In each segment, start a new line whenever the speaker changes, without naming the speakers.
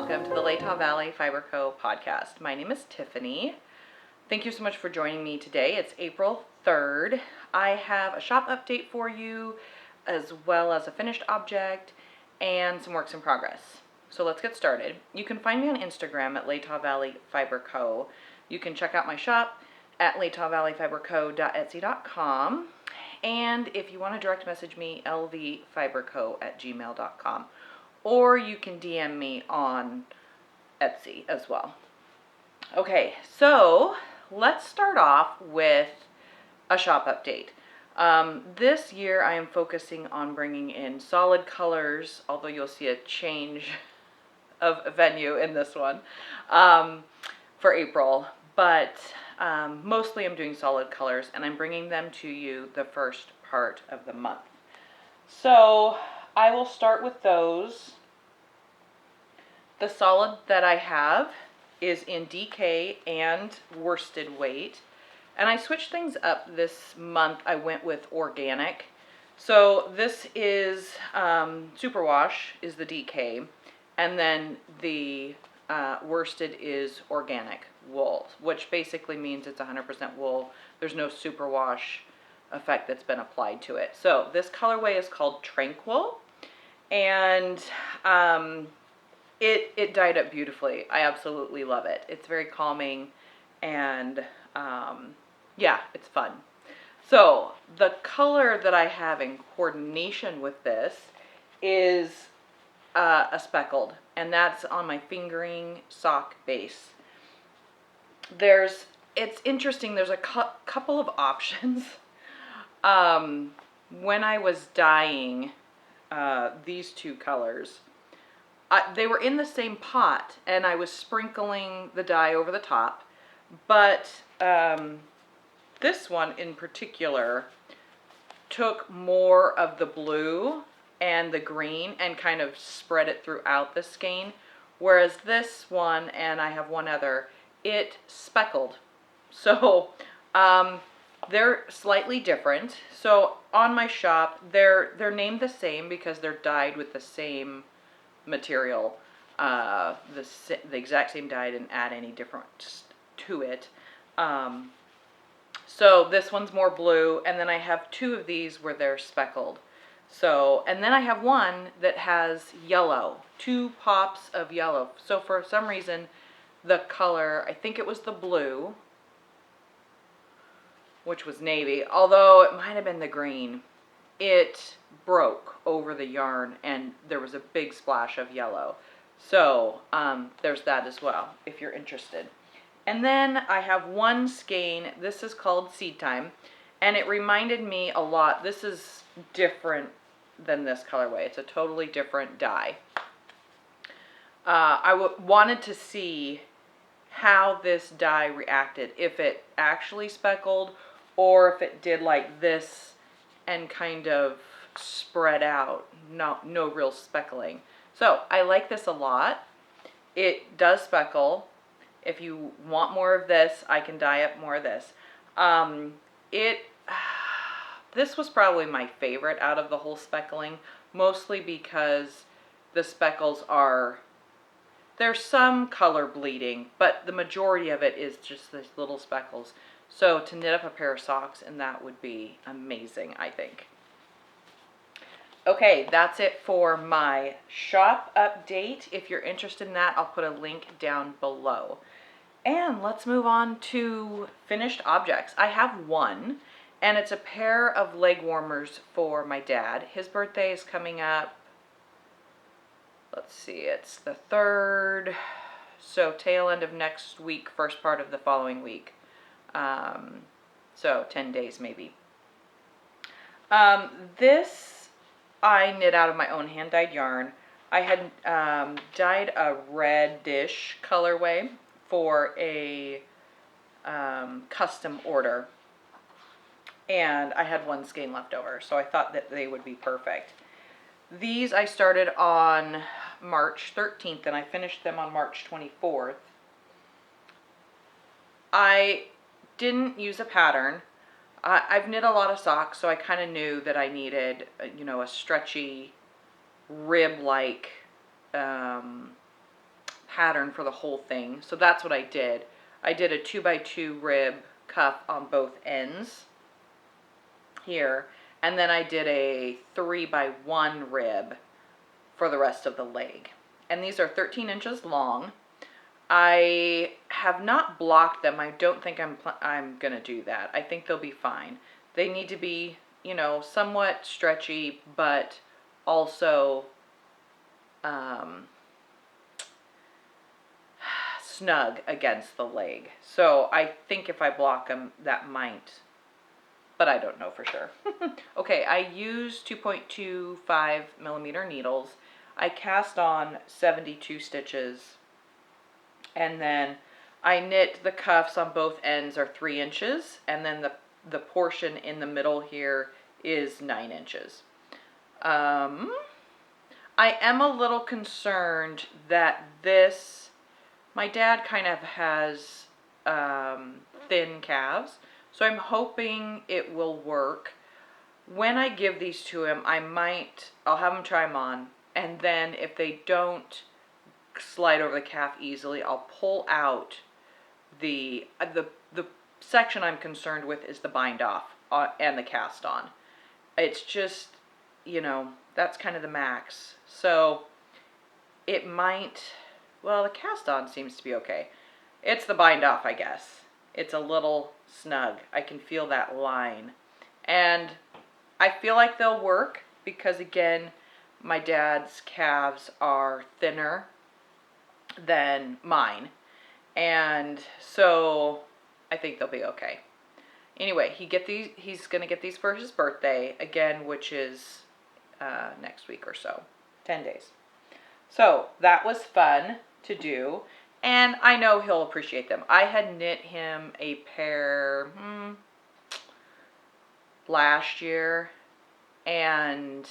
welcome to the Latah Valley Fiber Co. podcast. My name is Tiffany. Thank you so much for joining me today. It's April 3rd. I have a shop update for you, as well as a finished object and some works in progress. So let's get started. You can find me on Instagram at Latah Valley Fiber Co. You can check out my shop at latahvalleyfiberco.etsy.com. And if you want to direct message me, lvfiberco@gmail.com. Or you can DM me on Etsy as well. Okay, so let's start off with a shop update. This year I am focusing on bringing in solid colors, although you'll see a change of venue in this one for April. But mostly I'm doing solid colors, and I'm bringing them to you the first part of the month. So I will start with those. The solid that I have is in DK and worsted weight. And I switched things up this month. I went with organic. So this is superwash is the DK. And then the worsted is organic wool, which basically means it's 100% wool. There's no superwash effect that's been applied to it. So this colorway is called Tranquil, and it dyed up beautifully. I absolutely love it. It's very calming, and yeah, it's fun. So the color that I have in coordination with this is a speckled, and that's on my fingering sock base. It's interesting, there's a couple of options. When I was dyeing these two colors, they were in the same pot, and I was sprinkling the dye over the top, but this one in particular took more of the blue and the green and kind of spread it throughout the skein, whereas this one, and I have one other, it speckled. So they're slightly different. So on my shop, they're named the same because they're dyed with the same material, the exact same dye. I didn't add any different to it. So this one's more blue, and then I have two of these where they're speckled. So, and then I have one that has yellow, 2 pops of yellow. So for some reason, the color, I think it was the blue, which was navy, although it might have been the green, it broke over the yarn and there was a big splash of yellow. So there's that as well, if you're interested. And then I have one skein. This is called Seed Time, and it reminded me a lot. This is different than this colorway. It's a totally different dye. I wanted to see how this dye reacted, if it actually speckled or if it did like this and kind of spread out, no real speckling. So I like this a lot. It does speckle. If you want more of this, I can dye up more of this. This was probably my favorite out of the whole speckling, mostly because the speckles there's some color bleeding, but the majority of it is just these little speckles. So to knit up a pair of socks, and that would be amazing, I think. Okay, that's it for my shop update. If you're interested in that, I'll put a link down below. And let's move on to finished objects. I have one, and it's a pair of leg warmers for my dad. His birthday is coming up. Let's see, it's the 3rd, so tail end of next week, first part of the following week. So 10 days maybe. This I knit out of my own hand-dyed yarn. I had dyed a reddish colorway for a custom order, and I had one skein left over, so I thought that they would be perfect. These I started on March 13th, and I finished them on March 24th. I didn't use a pattern. I've knit a lot of socks, so I kind of knew that I needed, a stretchy, rib-like pattern for the whole thing. So that's what I did. I did a 2x2 rib cuff on both ends here, and then I did a 3x1 rib for the rest of the leg. And these are 13 inches long. I have not blocked them. I don't think I'm gonna do that. I think they'll be fine. They need to be, you know, somewhat stretchy, but also snug against the leg. So I think if I block them, that might, but I don't know for sure. Okay, I used 2.25 millimeter needles. I cast on 72 stitches, and then I knit the cuffs on both ends are 3 inches, and then the portion in the middle here is 9 inches. I am a little concerned that this, my dad kind of has thin calves, so I'm hoping it will work. When I give these to him, I'll have him try them on, and then if they don't slide over the calf easily, I'll pull out the section I'm concerned with is the bind off and the cast on. It's just, you know, that's kind of the max. So it might, well, the cast on seems to be okay. It's the bind off, I guess. It's a little snug. I can feel that line. And I feel like they'll work because, again, my dad's calves are thinner than mine. And so I think they'll be okay. Anyway, he's going to get these for his birthday, again, which is next week or so, 10 days. So that was fun to do, and I know he'll appreciate them. I had knit him a pair last year, and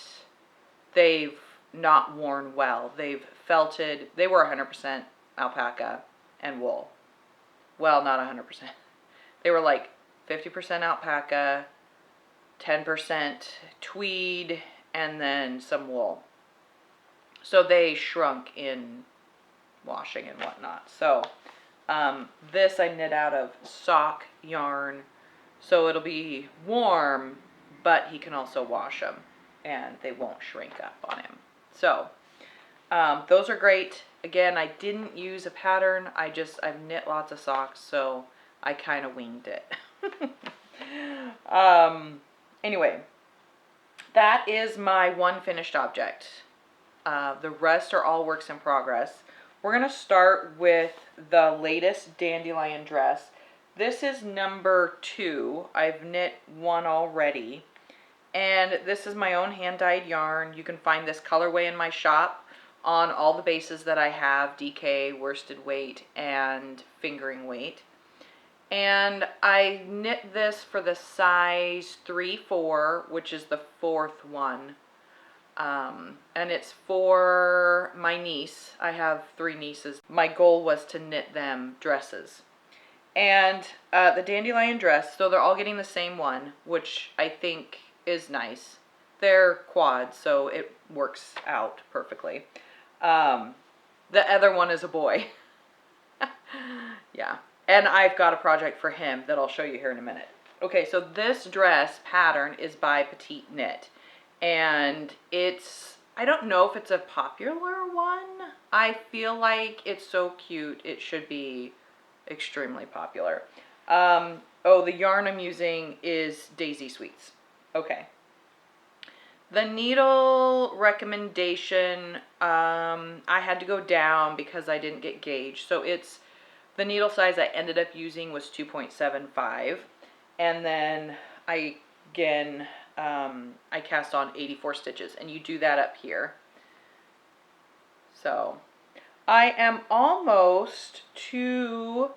they've not worn well. They've felted. They were 100% alpaca and wool. Well, not 100%. They were like 50% alpaca, 10% tweed, and then some wool. So they shrunk in washing and whatnot. So this I knit out of sock yarn, so it'll be warm, but he can also wash them and they won't shrink up on him. So those are great. Again, I didn't use a pattern. I've knit lots of socks, so I kind of winged it. Anyway, that is my one finished object. The rest are all works in progress. We're going to start with the latest Dandelion dress. This is number 2. I've knit one already. And this is my own hand-dyed yarn. You can find this colorway in my shop on all the bases that I have, DK, worsted weight, and fingering weight. And I knit this for the size 3-4, which is the 4th one. And it's for my niece. I have 3 nieces. My goal was to knit them dresses. And the Dandelion dress, so they're all getting the same one, which I think is nice. They're quads, so it works out perfectly. The other one is a boy. Yeah. And I've got a project for him that I'll show you here in a minute. Okay, so this dress pattern is by Petite Knit. And I don't know if it's a popular one. I feel like it's so cute, it should be extremely popular. The yarn I'm using is Daisy Sweets. Okay. The needle recommendation, I had to go down because I didn't get gauge. So the needle size I ended up using was 2.75. And then I cast on 84 stitches, and you do that up here. So I am almost to,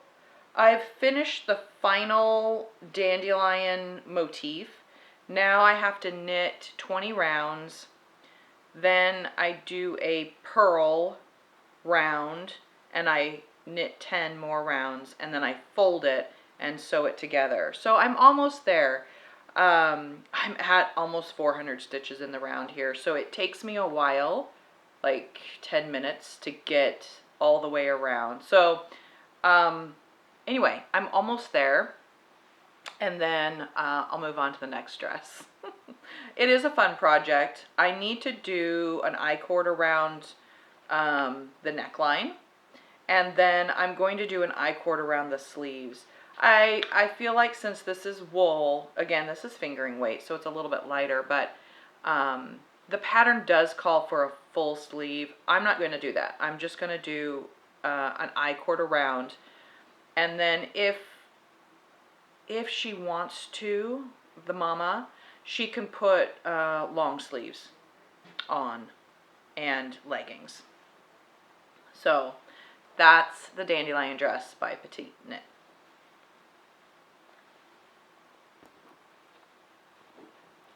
I've finished the final Dandelion motif. Now I have to knit 20 rounds, then I do a purl round, and I knit 10 more rounds, and then I fold it and sew it together. So I'm almost there. I'm at almost 400 stitches in the round here, so it takes me a while, like 10 minutes, to get all the way around. So anyway, I'm almost there, and then I'll move on to the next dress. It is a fun project. I need to do an I-cord around the neckline, and then I'm going to do an I-cord around the sleeves. I feel like since this is wool, again, this is fingering weight, so it's a little bit lighter, but the pattern does call for a full sleeve. I'm not going to do that. I'm just going to do an I-cord around, and then if she wants to, the mama, she can put long sleeves on and leggings. So that's the Dandelion dress by Petite Knit.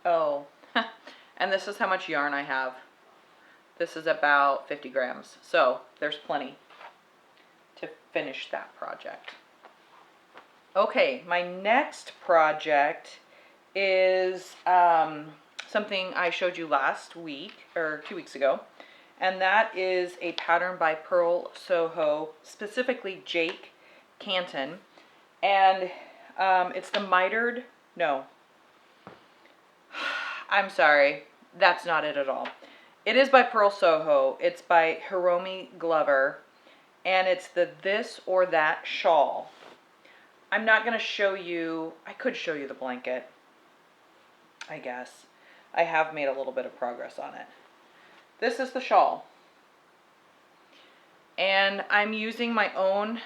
Oh, and this is how much yarn I have. This is about 50 grams, so there's plenty to finish that project. Okay, my next project is something I showed you last week, or 2 weeks ago, and that is a pattern by Purl Soho, specifically Jake Canton, and it's the mitered, no, I'm sorry, that's not it at all. It is by Purl Soho. It's by Hiromi Glover, and it's the This or That Shawl. I'm not going to show you, I could show you the blanket, I guess. I have made a little bit of progress on it. This is the shawl. And I'm using my own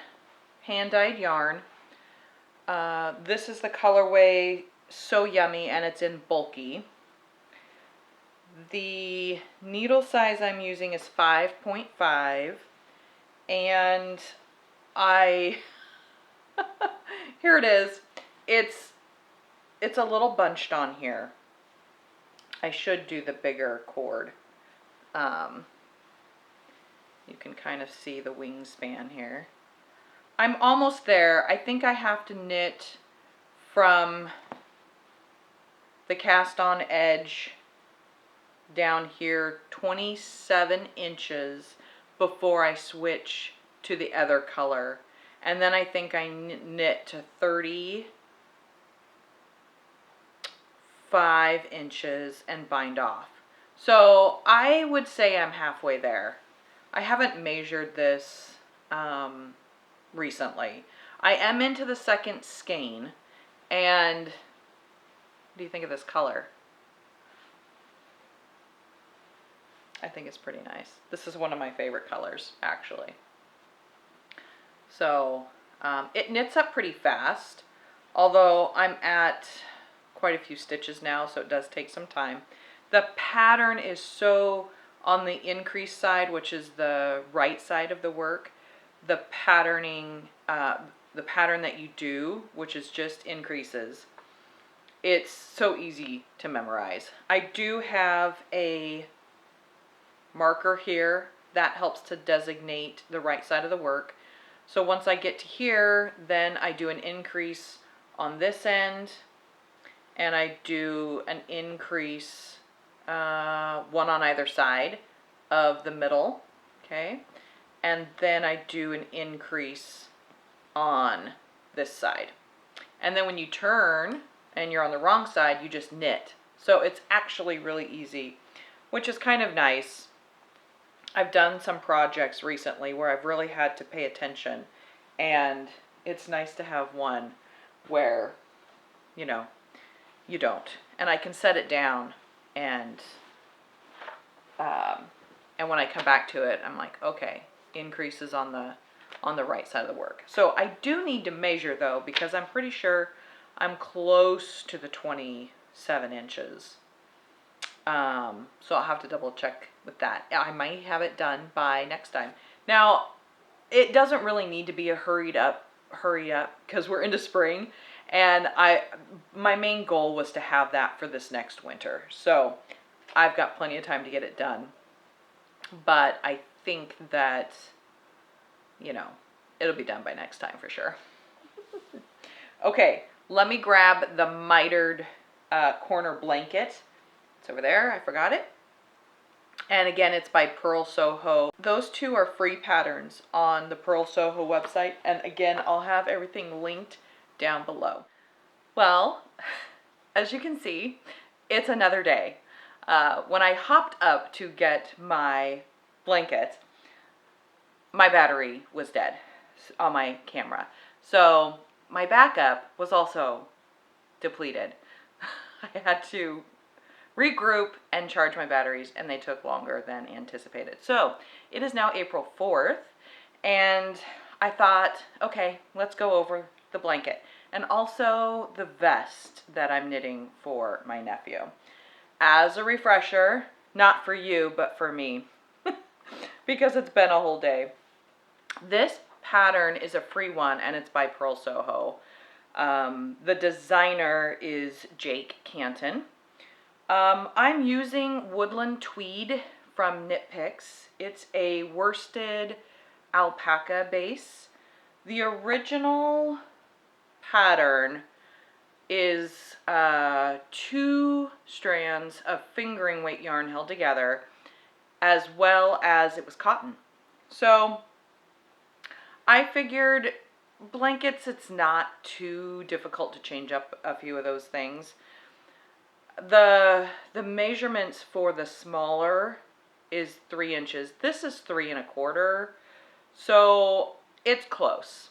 hand-dyed yarn. This is the colorway So Yummy, and it's in bulky. The needle size I'm using is 5.5, and here it is. It's a little bunched on here. I should do the bigger cord. You can kind of see the wingspan here. I'm almost there. I think I have to knit from the cast on edge down here 27 inches before I switch to the other color. And then I think I knit to 35 inches and bind off. So I would say I'm halfway there. I haven't measured this recently. I am into the second skein, and what do you think of this color? I think it's pretty nice. This is one of my favorite colors, actually. So it knits up pretty fast, although I'm at quite a few stitches now, so it does take some time. The pattern is so on the increase side, which is the right side of the work. The patterning, the pattern that you do, which is just increases, it's so easy to memorize. I do have a marker here that helps to designate the right side of the work. So once I get to here, then I do an increase on this end, and I do an increase, one on either side of the middle, okay? And then I do an increase on this side. And then when you turn and you're on the wrong side, you just knit. So it's actually really easy, which is kind of nice. I've done some projects recently where I've really had to pay attention, and it's nice to have one where, you know, you don't. And I can set it down, and when I come back to it, I'm like, okay, increases on the right side of the work. So I do need to measure though, because I'm pretty sure I'm close to the 27 inches. So I'll have to double check with that. I might have it done by next time. Now, it doesn't really need to be a hurry up, because we're into spring, and my main goal was to have that for this next winter. So I've got plenty of time to get it done. But I think that, you know, it'll be done by next time for sure. Okay, let me grab the mitered corner blanket. It's over there, I forgot it. And again, it's by Purl Soho. Those two are free patterns on the Purl Soho website. And again, I'll have everything linked down below. Well, as you can see, it's another day. When I hopped up to get my blanket, my battery was dead on my camera. So my backup was also depleted. I had to regroup and charge my batteries, and they took longer than anticipated. So it is now April 4th, and I thought, okay, let's go over the blanket and also the vest that I'm knitting for my nephew. As a refresher, not for you, but for me, because it's been a whole day. This pattern is a free one, and it's by Purl Soho. The designer is Jake Canton. I'm using Woodland Tweed from Knit Picks. It's a worsted alpaca base. The original pattern is 2 strands of fingering weight yarn held together, as well as it was cotton. So I figured blankets, it's not too difficult to change up a few of those things. The measurements for the smaller is 3 inches. This is 3 1/4, so it's close.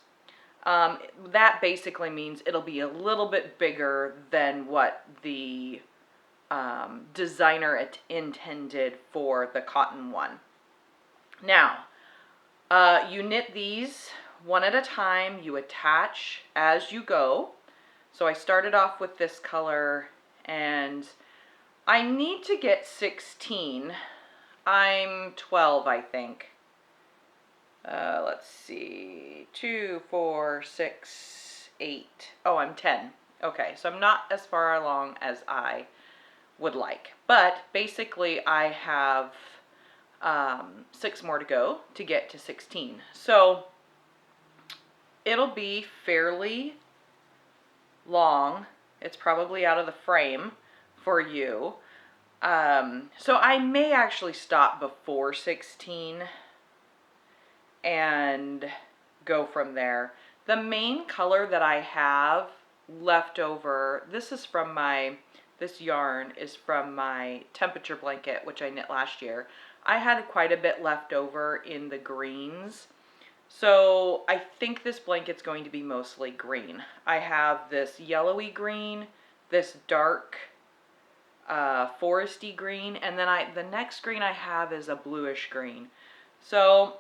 That basically means it'll be a little bit bigger than what the designer intended for the cotton one. Now, you knit these one at a time. You attach as you go. So I started off with this color, and I need to get 16. I'm 12, I think. Let's see, 2, 4, 6, 8. Oh, I'm 10. Okay, so I'm not as far along as I would like. But basically, I have 6 more to go to get to 16. So it'll be fairly long. It's probably out of the frame for you. So I may actually stop before 16 and go from there. The main color that I have left over, this yarn is from my temperature blanket, which I knit last year. I had quite a bit left over in the greens. So I think this blanket's going to be mostly green. I have this yellowy green, this dark foresty green, and then the next green I have is a bluish green. So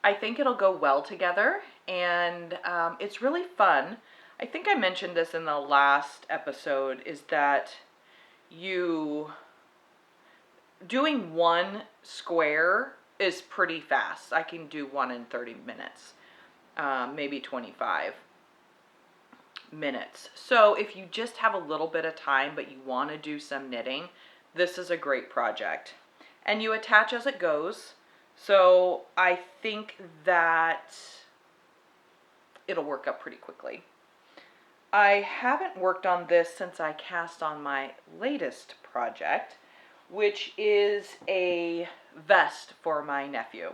I think it'll go well together, and it's really fun. I think I mentioned this in the last episode, is that doing one square is pretty fast. I can do one in 30 minutes, maybe 25 minutes. So if you just have a little bit of time but you want to do some knitting, this is a great project. And you attach as it goes. So I think that it'll work up pretty quickly. I haven't worked on this since I cast on my latest project, which is a vest for my nephew.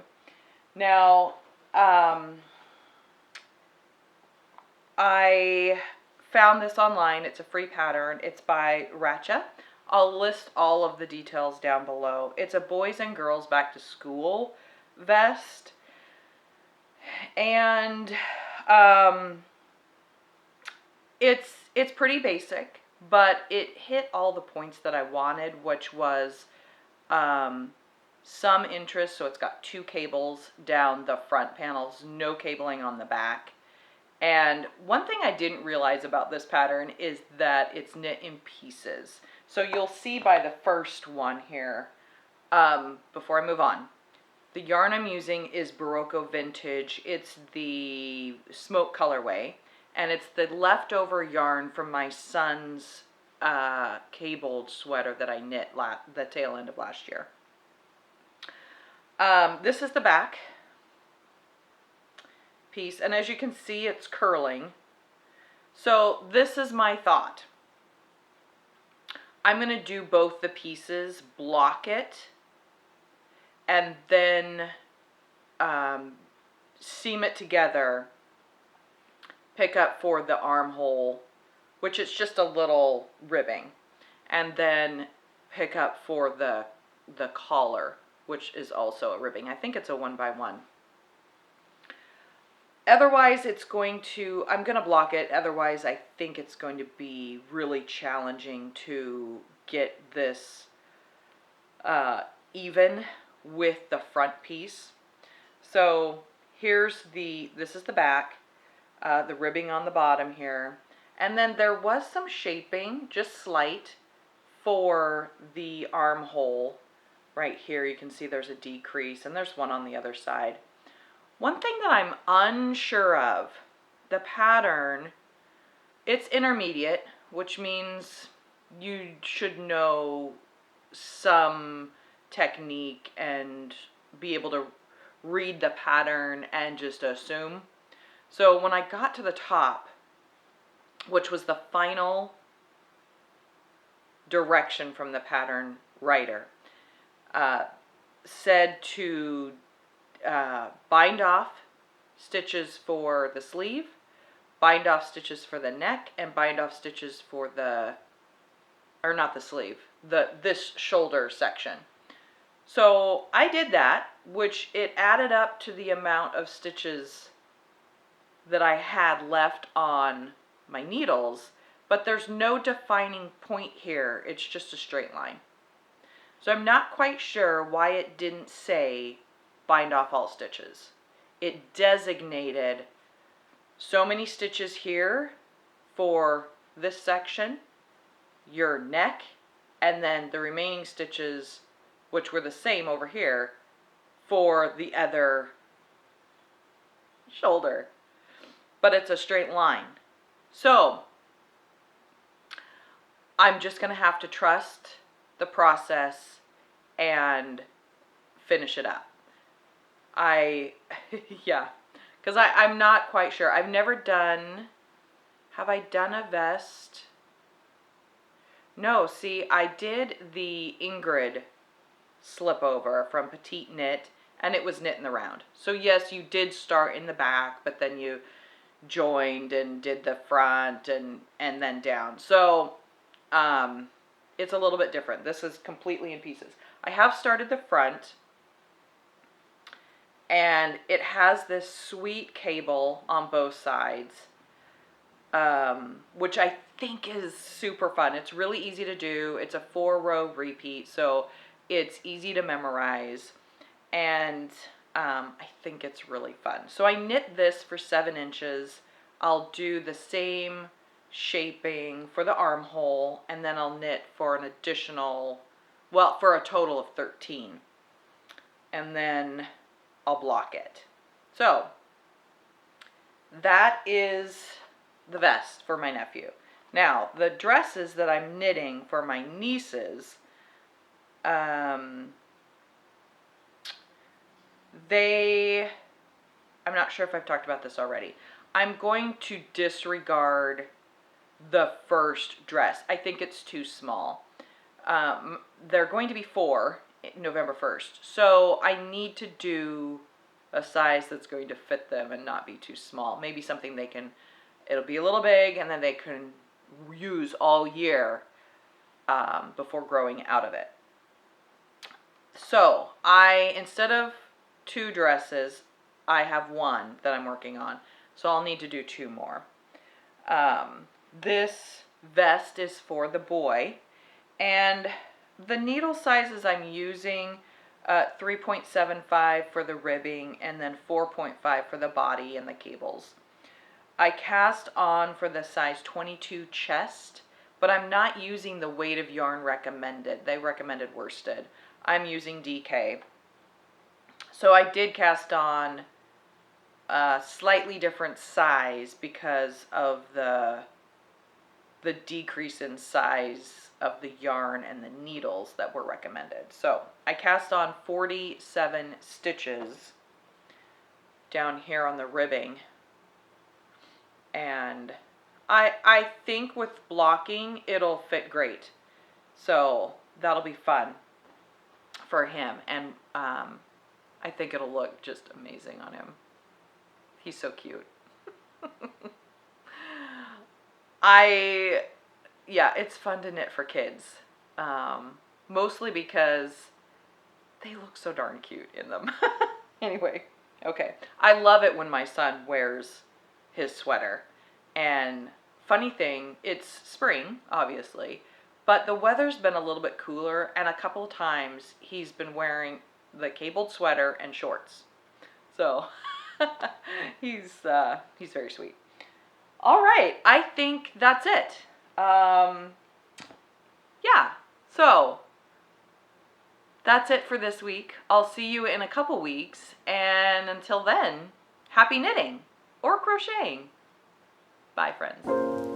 Now, I found this online. It's a free pattern. It's by Ratcha. I'll list all of the details down below. It's a boys and girls back to school vest. And it's pretty basic, but it hit all the points that I wanted, which was some interest. So it's got 2 cables down the front panels, no cabling on the back. And one thing I didn't realize about this pattern is that it's knit in pieces. So you'll see by the first one here, before I move on, the yarn I'm using is Barocco Vintage. It's the smoke colorway, and it's the leftover yarn from my son's cabled sweater that I knit the tail end of last year. This is the back piece, and as you can see, it's curling. So this is my thought. I'm going to do both the pieces, block it, and then seam it together, pick up for the armhole, which is just a little ribbing, and then pick up for the collar, which is also a ribbing. I think it's a 1x1. Otherwise, I'm going to block it. Otherwise, I think it's going to be really challenging to get this even with the front piece. So this is the back, the ribbing on the bottom here. And then there was some shaping, just slight, for the armhole. Right here, you can see there's a decrease, and there's one on the other side. One thing that I'm unsure of, the pattern, it's intermediate, which means you should know some technique and be able to read the pattern and just assume. So when I got to the top, which was the final direction from the pattern writer, said to bind off stitches for the sleeve, bind off stitches for the neck, and bind off stitches for not the sleeve, this shoulder section. So I did that, which it added up to the amount of stitches that I had left on my needles, but there's no defining point here. It's just a straight line. So I'm not quite sure why it didn't say bind off all stitches. It designated so many stitches here for this section, your neck, and then the remaining stitches, which were the same over here, for the other shoulder. But it's a straight line. So I'm just going to have to trust the process and finish it up. Yeah, because I'm not quite sure. I've never done, have I done a vest? No, see, I did the Ingrid slip over from Petite Knit, and it was knit in the round. So yes, you did start in the back, but then you joined and did the front and then down. So it's a little bit different. This is completely in pieces. I have started the front, and it has this sweet cable on both sides, which I think is super fun. It's really easy to do. It's a 4-row repeat, so it's easy to memorize, and I think it's really fun. So I knit this for 7 inches. I'll do the same shaping for the armhole, and then I'll knit for an additional, well, for a total of 13. And then I'll block it. So that is the vest for my nephew. Now, the dresses that I'm knitting for my nieces, I'm not sure if I've talked about this already. I'm going to disregard the first dress. I think it's too small. They're going to be 4 November 1st. So I need to do a size that's going to fit them and not be too small. Maybe something it'll be a little big, and then they can use all year before growing out of it. So instead of 2 dresses, I have 1 that I'm working on. So I'll need to do 2 more. This vest is for the boy, and the needle sizes I'm using, 3.75 for the ribbing, and then 4.5 for the body and the cables. I cast on for the size 22 chest, but I'm not using the weight of yarn recommended. They recommended worsted. I'm using DK. So I did cast on a slightly different size because of the decrease in size of the yarn and the needles that were recommended. So I cast on 47 stitches down here on the ribbing, and I think with blocking it'll fit great. So that'll be fun for him. And I think it'll look just amazing on him. He's so cute. Yeah, it's fun to knit for kids. Mostly because they look so darn cute in them. Anyway, okay. I love it when my son wears his sweater. And funny thing, it's spring, obviously, but the weather's been a little bit cooler, and a couple of times he's been wearing the cabled sweater and shorts. So he's very sweet. All right, I think that's it. Yeah, so that's it for this week. I'll see you in a couple weeks, and until then, happy knitting or crocheting. Bye, friends.